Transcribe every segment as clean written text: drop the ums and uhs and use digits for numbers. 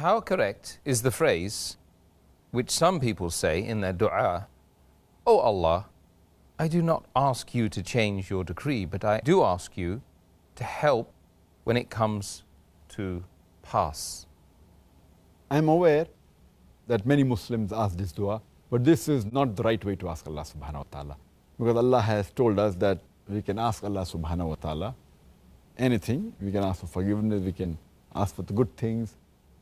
How correct is the phrase which some people say in their dua, "Oh Allah, I do not ask you to change your decree, but I do ask you to help when it comes to pass"? I'm aware that many Muslims ask this dua, but this is not the right way to ask Allah subhanahu wa ta'ala. Because Allah has told us that we can ask Allah subhanahu wa ta'ala anything. We can ask for forgiveness, we can ask for the good things.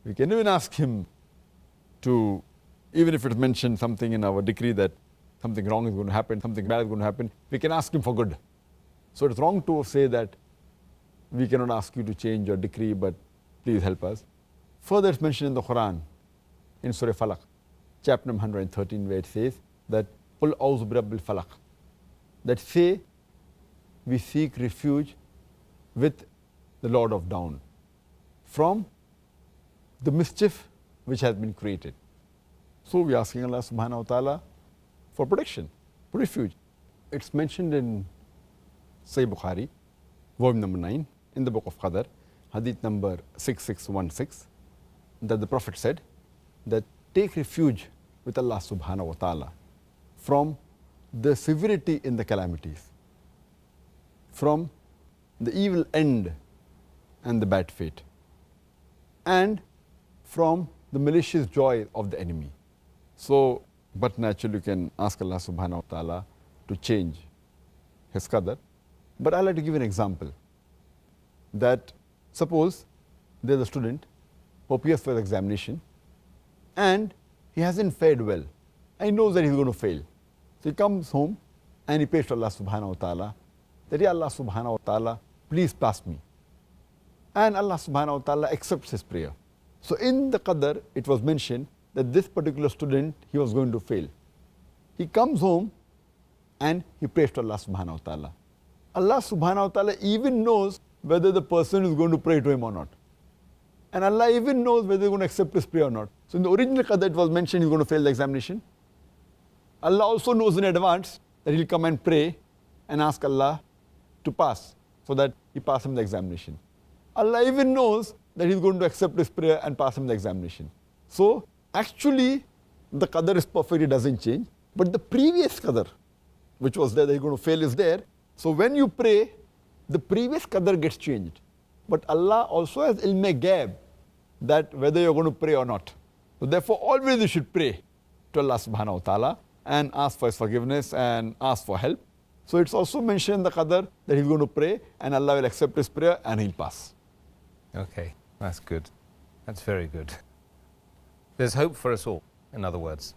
We can even ask Him to, even if it's mentioned something in our decree that something wrong is going to happen, something bad is going to happen, we can ask Him for good. So it's wrong to say that we cannot ask you to change your decree, but please help us. Further, it's mentioned in the Quran, in Surah Falaq, chapter number 113, where it says that قُلْ أَعُوذُ بِرَبِّ الْفَلَقِ, that say, we seek refuge with the Lord of Dawn from the mischief which has been created. So we are asking Allah subhanahu wa ta'ala for protection, for refuge. It's mentioned in Sahih Bukhari, volume number 9, in the book of Qadr, hadith number 6616, that the Prophet said that take refuge with Allah subhanahu wa ta'ala from the severity in the calamities, from the evil end and the bad fate, and from the malicious joy of the enemy. So, but naturally you can ask Allah subhanahu wa ta'ala to change His qadr. But I'd like to give an example, that suppose there's a student who appears for the examination and he hasn't fared well, and he knows that he's going to fail. So he comes home and he prays to Allah subhanahu wa ta'ala that, Ya Allah subhanahu wa ta'ala, please pass me. And Allah subhanahu wa ta'ala accepts his prayer. So in the qadr, it was mentioned that this particular student, he was going to fail. He comes home and he prays to Allah subhanahu wa ta'ala. Allah subhanahu wa ta'ala even knows whether the person is going to pray to him or not. And Allah even knows whether he's going to accept his prayer or not. So in the original qadr, it was mentioned he's going to fail the examination. Allah also knows in advance that he'll come and pray and ask Allah to pass, so that he passes him the examination. Allah even knows that he's going to accept his prayer and pass him the examination. So actually the qadr is perfect, it doesn't change. But the previous qadr, which was there that he's going to fail, is there. So when you pray, the previous qadr gets changed. But Allah also has ilm ghaib, that whether you're going to pray or not. So therefore always you should pray to Allah subhanahu wa ta'ala and ask for His forgiveness and ask for help. So it's also mentioned in the qadr that he's going to pray and Allah will accept his prayer and he'll pass. Okay, that's good. That's very good. There's hope for us all, in other words.